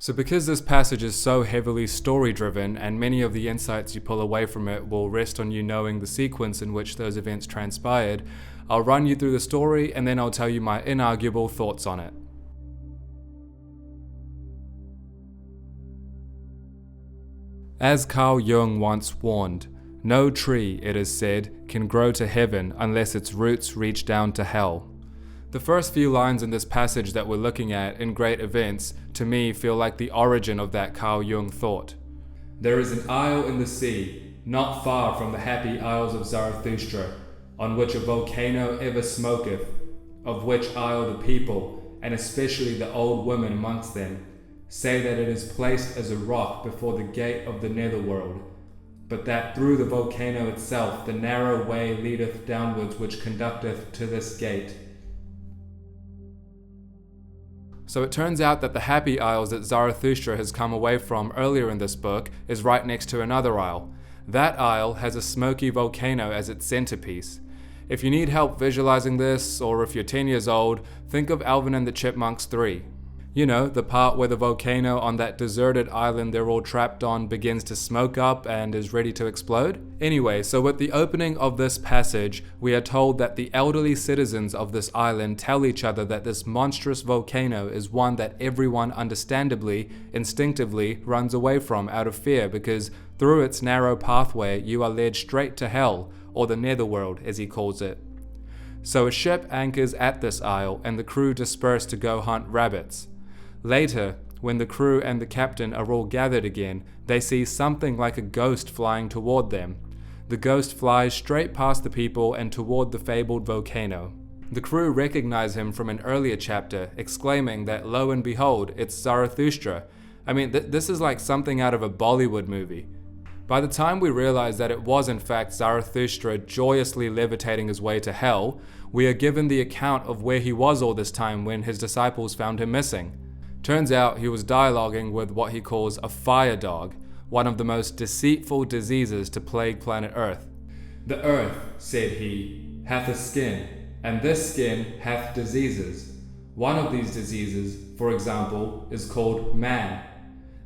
So because this passage is so heavily story-driven, and many of the insights you pull away from it will rest on you knowing the sequence in which those events transpired, I'll run you through the story and then I'll tell you my inarguable thoughts on it. As Carl Jung once warned, no tree, it is said, can grow to heaven unless its roots reach down to hell. The first few lines in this passage that we're looking at in Great Events, to me, feel like the origin of that Carl Jung thought. There is an isle in the sea, not far from the happy Isles of Zarathustra, on which a volcano ever smoketh, of which isle the people, and especially the old women amongst them, say that it is placed as a rock before the gate of the netherworld, but that through the volcano itself the narrow way leadeth downwards which conducteth to this gate. So it turns out that the happy isles that Zarathustra has come away from earlier in this book is right next to another isle. That isle has a smoky volcano as its centerpiece. If you need help visualizing this, or if you're 10 years old, think of Alvin and the Chipmunks 3. You know, the part where the volcano on that deserted island they're all trapped on begins to smoke up and is ready to explode? Anyway, so with the opening of this passage, we are told that the elderly citizens of this island tell each other that this monstrous volcano is one that everyone understandably, instinctively runs away from out of fear because through its narrow pathway you are led straight to hell, or the netherworld as he calls it. So a ship anchors at this isle and the crew disperse to go hunt rabbits. Later, when the crew and the captain are all gathered again, they see something like a ghost flying toward them. The ghost flies straight past the people and toward the fabled volcano. The crew recognize him from an earlier chapter, exclaiming that lo and behold, it's Zarathustra. I mean, this is like something out of a Bollywood movie. By the time we realize that it was in fact Zarathustra joyously levitating his way to hell, we are given the account of where he was all this time when his disciples found him missing. Turns out he was dialoguing with what he calls a fire dog, one of the most deceitful diseases to plague planet Earth. The earth, said he, hath a skin, and this skin hath diseases. One of these diseases, for example, is called man,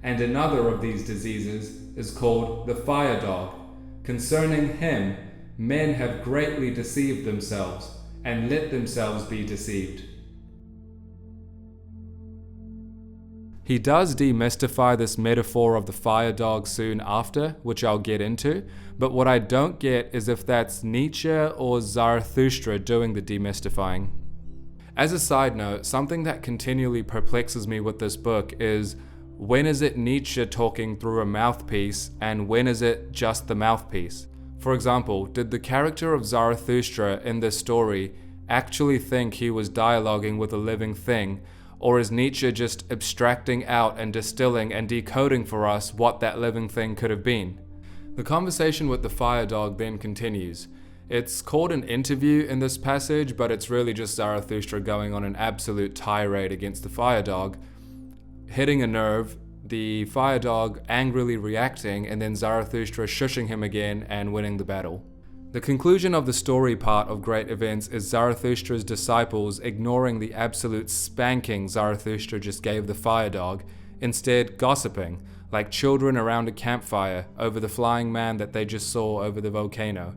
and another of these diseases is called the fire dog. Concerning him, men have greatly deceived themselves, and let themselves be deceived. He does demystify this metaphor of the fire dog soon after, which I'll get into, but what I don't get is if that's Nietzsche or Zarathustra doing the demystifying. As a side note, something that continually perplexes me with this book is when is it Nietzsche talking through a mouthpiece and when is it just the mouthpiece? For example, did the character of Zarathustra in this story actually think he was dialoguing with a living thing? Or is Nietzsche just abstracting out and distilling and decoding for us what that living thing could have been? The conversation with the fire dog then continues. It's called an interview in this passage, but it's really just Zarathustra going on an absolute tirade against the fire dog, hitting a nerve, the fire dog angrily reacting, and then Zarathustra shushing him again and winning the battle. The conclusion of the story part of Great Events is Zarathustra's disciples ignoring the absolute spanking Zarathustra just gave the fire dog, instead gossiping, like children around a campfire over the flying man that they just saw over the volcano.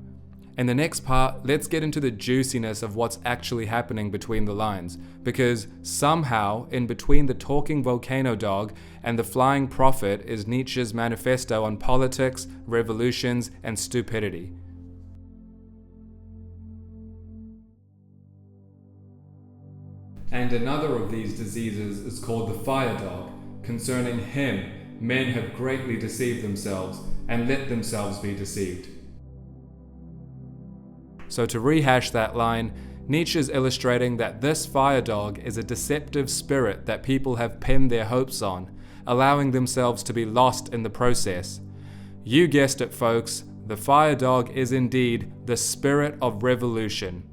In the next part, let's get into the juiciness of what's actually happening between the lines, because somehow, in between the talking volcano dog and the flying prophet is Nietzsche's manifesto on politics, revolutions, and stupidity. And another of these diseases is called the fire dog. Concerning him, men have greatly deceived themselves, and let themselves be deceived. So to rehash that line, Nietzsche is illustrating that this fire dog is a deceptive spirit that people have pinned their hopes on, allowing themselves to be lost in the process. You guessed it, folks, the fire dog is indeed the spirit of revolution.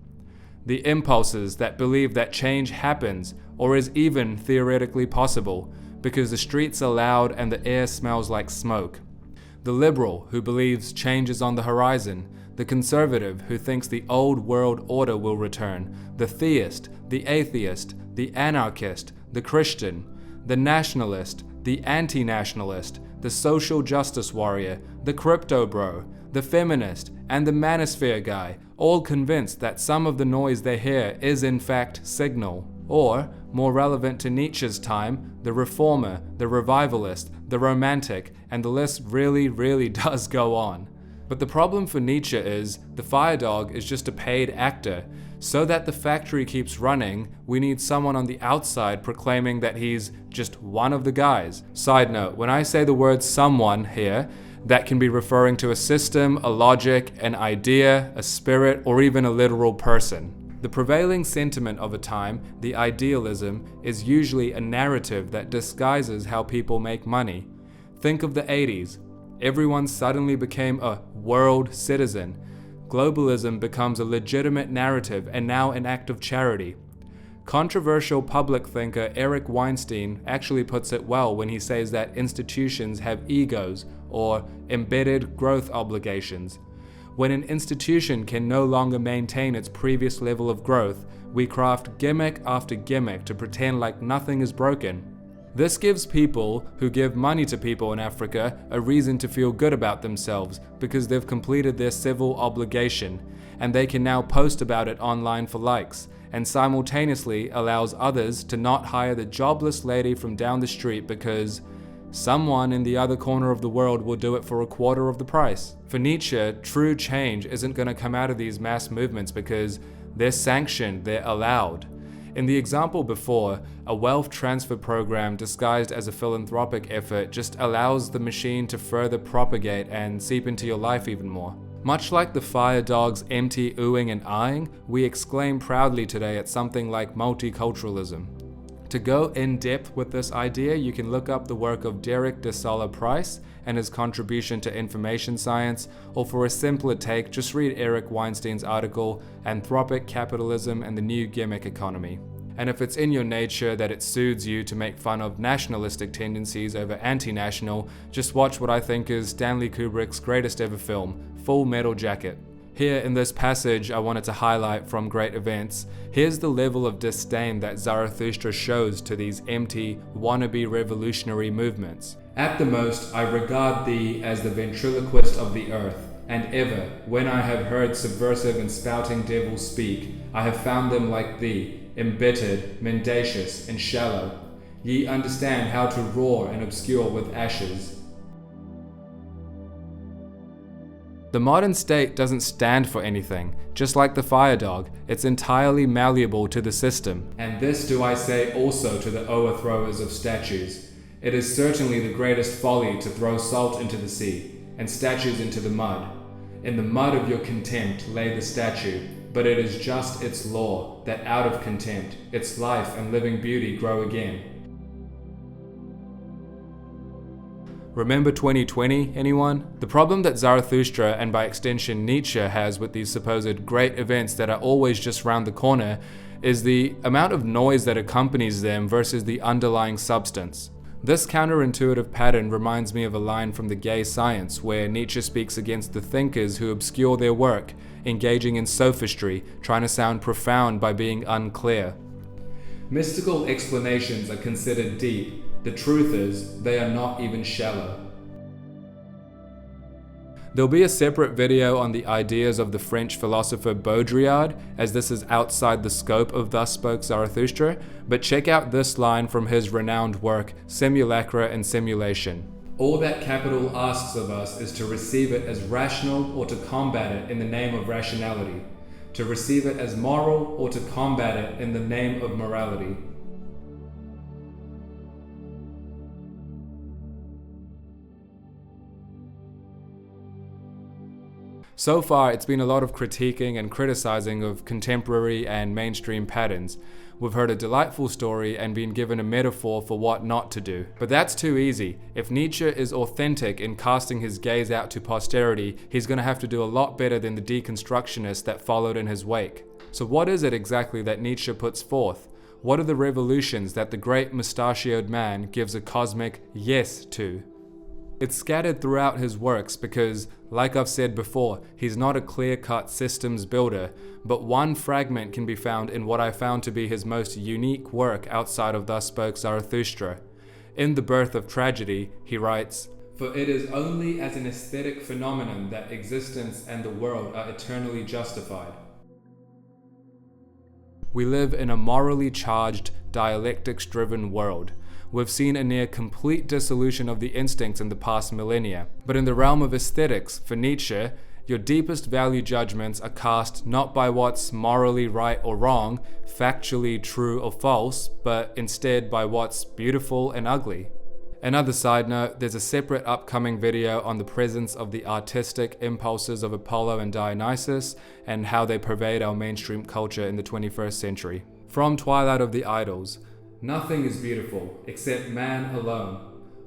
The impulses that believe that change happens or is even theoretically possible because the streets are loud and the air smells like smoke. The liberal who believes change is on the horizon. The conservative who thinks the old world order will return. The theist, the atheist, the anarchist, the Christian, the nationalist, the anti-nationalist, the social justice warrior, the crypto bro, the feminist, and the manosphere guy, all convinced that some of the noise they hear is in fact signal. Or, more relevant to Nietzsche's time, the reformer, the revivalist, the romantic, and the list really does go on. But the problem for Nietzsche is, the fire dog is just a paid actor. So that the factory keeps running, we need someone on the outside proclaiming that he's just one of the guys. Side note, when I say the word someone here, that can be referring to a system, a logic, an idea, a spirit, or even a literal person. The prevailing sentiment of a time, the idealism, is usually a narrative that disguises how people make money. Think of the 80s. Everyone suddenly became a world citizen. Globalism becomes a legitimate narrative and now an act of charity. Controversial public thinker Eric Weinstein actually puts it well when he says that institutions have egos, or embedded growth obligations. When an institution can no longer maintain its previous level of growth, we craft gimmick after gimmick to pretend like nothing is broken. This gives people who give money to people in Africa a reason to feel good about themselves because they've completed their civil obligation, and they can now post about it online for likes, and simultaneously allows others to not hire the jobless lady from down the street because someone in the other corner of the world will do it for a quarter of the price. For Nietzsche, true change isn't going to come out of these mass movements because they're sanctioned, they're allowed. In the example before, a wealth transfer program disguised as a philanthropic effort just allows the machine to further propagate and seep into your life even more. Much like the fire dog's empty oohing and eyeing, we exclaim proudly today at something like multiculturalism. To go in depth with this idea, you can look up the work of Derek de Solla Price and his contribution to information science, or for a simpler take, just read Eric Weinstein's article, Anthropic Capitalism and the New Gimmick Economy. And if it's in your nature that it soothes you to make fun of nationalistic tendencies over anti-national, just watch what I think is Stanley Kubrick's greatest ever film, Full Metal Jacket. Here in this passage I wanted to highlight from Great Events, here's the level of disdain that Zarathustra shows to these empty, wannabe revolutionary movements. At the most, I regard thee as the ventriloquist of the earth, and ever, when I have heard subversive and spouting devils speak, I have found them like thee, embittered, mendacious, and shallow. Ye understand how to roar and obscure with ashes. The modern state doesn't stand for anything. Just like the fire dog, it's entirely malleable to the system. And this do I say also to the overthrowers of statues. It is certainly the greatest folly to throw salt into the sea, and statues into the mud. In the mud of your contempt lay the statue, but it is just its law that out of contempt, its life and living beauty grow again. Remember 2020, anyone? The problem that Zarathustra, and by extension Nietzsche, has with these supposed great events that are always just round the corner is the amount of noise that accompanies them versus the underlying substance. This counterintuitive pattern reminds me of a line from The Gay Science, where Nietzsche speaks against the thinkers who obscure their work, engaging in sophistry, trying to sound profound by being unclear. Mystical explanations are considered deep. The truth is, they are not even shallow. There'll be a separate video on the ideas of the French philosopher Baudrillard, as this is outside the scope of Thus Spoke Zarathustra, but check out this line from his renowned work, Simulacra and Simulation. All that capital asks of us is to receive it as rational or to combat it in the name of rationality, to receive it as moral or to combat it in the name of morality. So far, it's been a lot of critiquing and criticizing of contemporary and mainstream patterns. We've heard a delightful story and been given a metaphor for what not to do. But that's too easy. If Nietzsche is authentic in casting his gaze out to posterity, he's going to have to do a lot better than the deconstructionists that followed in his wake. So what is it exactly that Nietzsche puts forth? What are the revolutions that the great mustachioed man gives a cosmic yes to? It's scattered throughout his works because, like I've said before, he's not a clear-cut systems builder, but one fragment can be found in what I found to be his most unique work outside of Thus Spoke Zarathustra. In The Birth of Tragedy, he writes, "For it is only as an aesthetic phenomenon that existence and the world are eternally justified." We live in a morally charged, dialectics-driven world. We've seen a near complete dissolution of the instincts in the past millennia. But in the realm of aesthetics, for Nietzsche, your deepest value judgments are cast not by what's morally right or wrong, factually true or false, but instead by what's beautiful and ugly. Another side note, there's a separate upcoming video on the presence of the artistic impulses of Apollo and Dionysus and how they pervade our mainstream culture in the 21st century. From Twilight of the Idols, "Nothing is beautiful except man alone.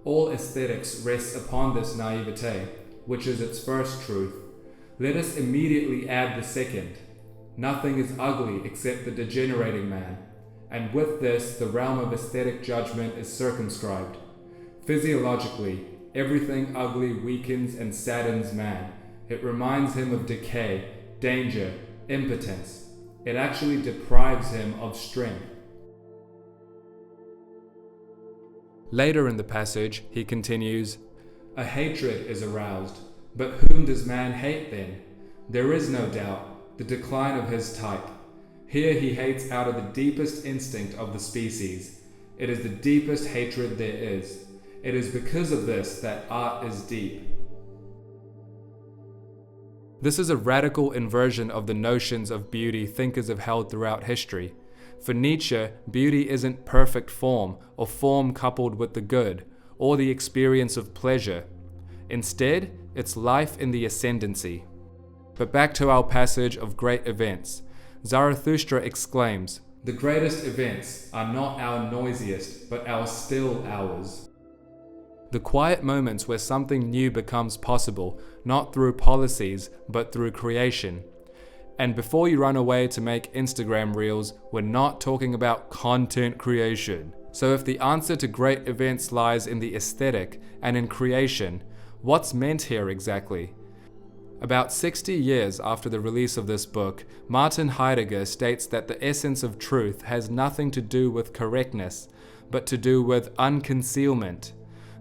All aesthetics rests upon this naivete, which is its first truth. Let us immediately add the second. Nothing is ugly except the degenerating man. And with this, the realm of aesthetic judgment is circumscribed. Physiologically, everything ugly weakens and saddens man. It reminds him of decay, danger, impotence. It actually deprives him of strength." Later in the passage, he continues, "A hatred is aroused. But whom does man hate then? There is no doubt the decline of his type. Here he hates out of the deepest instinct of the species. It is the deepest hatred there is. It is because of this that art is deep." This is a radical inversion of the notions of beauty thinkers have held throughout history. For Nietzsche, beauty isn't perfect form, or form coupled with the good, or the experience of pleasure. Instead, it's life in the ascendancy. But back to our passage of great events. Zarathustra exclaims, "The greatest events are not our noisiest, but our still hours." The quiet moments where something new becomes possible, not through policies, but through creation. And before you run away to make Instagram reels, we're not talking about content creation. So if the answer to great events lies in the aesthetic and in creation, what's meant here exactly? About 60 years after the release of this book, Martin Heidegger states that the essence of truth has nothing to do with correctness, but to do with unconcealment.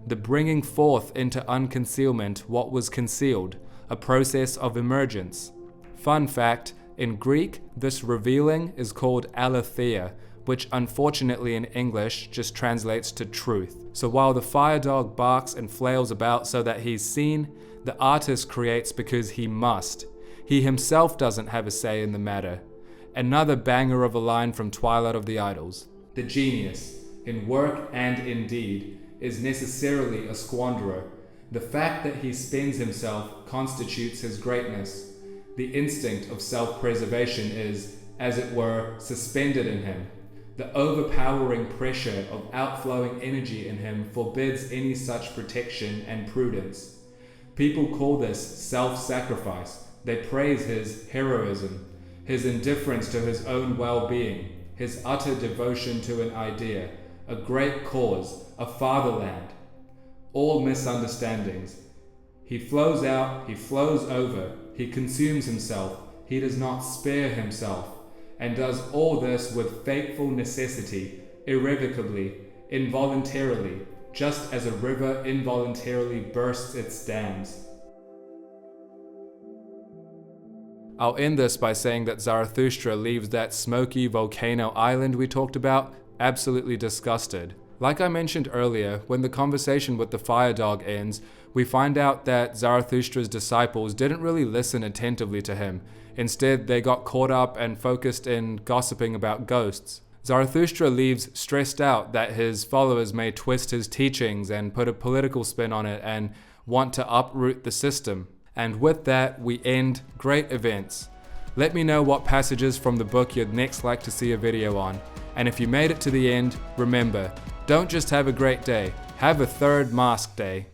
The bringing forth into unconcealment what was concealed, a process of emergence. Fun fact, in Greek, this revealing is called aletheia, which unfortunately in English just translates to truth. So while the fire dog barks and flails about so that he's seen, the artist creates because he must. He himself doesn't have a say in the matter. Another banger of a line from Twilight of the Idols. "The genius, in work and in deed, is necessarily a squanderer. The fact that he spends himself constitutes his greatness. The instinct of self-preservation is, as it were, suspended in him. The overpowering pressure of outflowing energy in him forbids any such protection and prudence. People call this self-sacrifice. They praise his heroism, his indifference to his own well-being, his utter devotion to an idea, a great cause, a fatherland. All misunderstandings. He flows out, he flows over, he consumes himself, he does not spare himself, and does all this with fateful necessity, irrevocably, involuntarily, just as a river involuntarily bursts its dams." I'll end this by saying that Zarathustra leaves that smoky volcano island we talked about absolutely disgusted. Like I mentioned earlier, when the conversation with the fire dog ends, we find out that Zarathustra's disciples didn't really listen attentively to him. Instead, they got caught up and focused in gossiping about ghosts. Zarathustra leaves stressed out that his followers may twist his teachings and put a political spin on it and want to uproot the system. And with that, we end Great Events. Let me know what passages from the book you'd next like to see a video on. And if you made it to the end, remember, don't just have a great day, have a third mask day.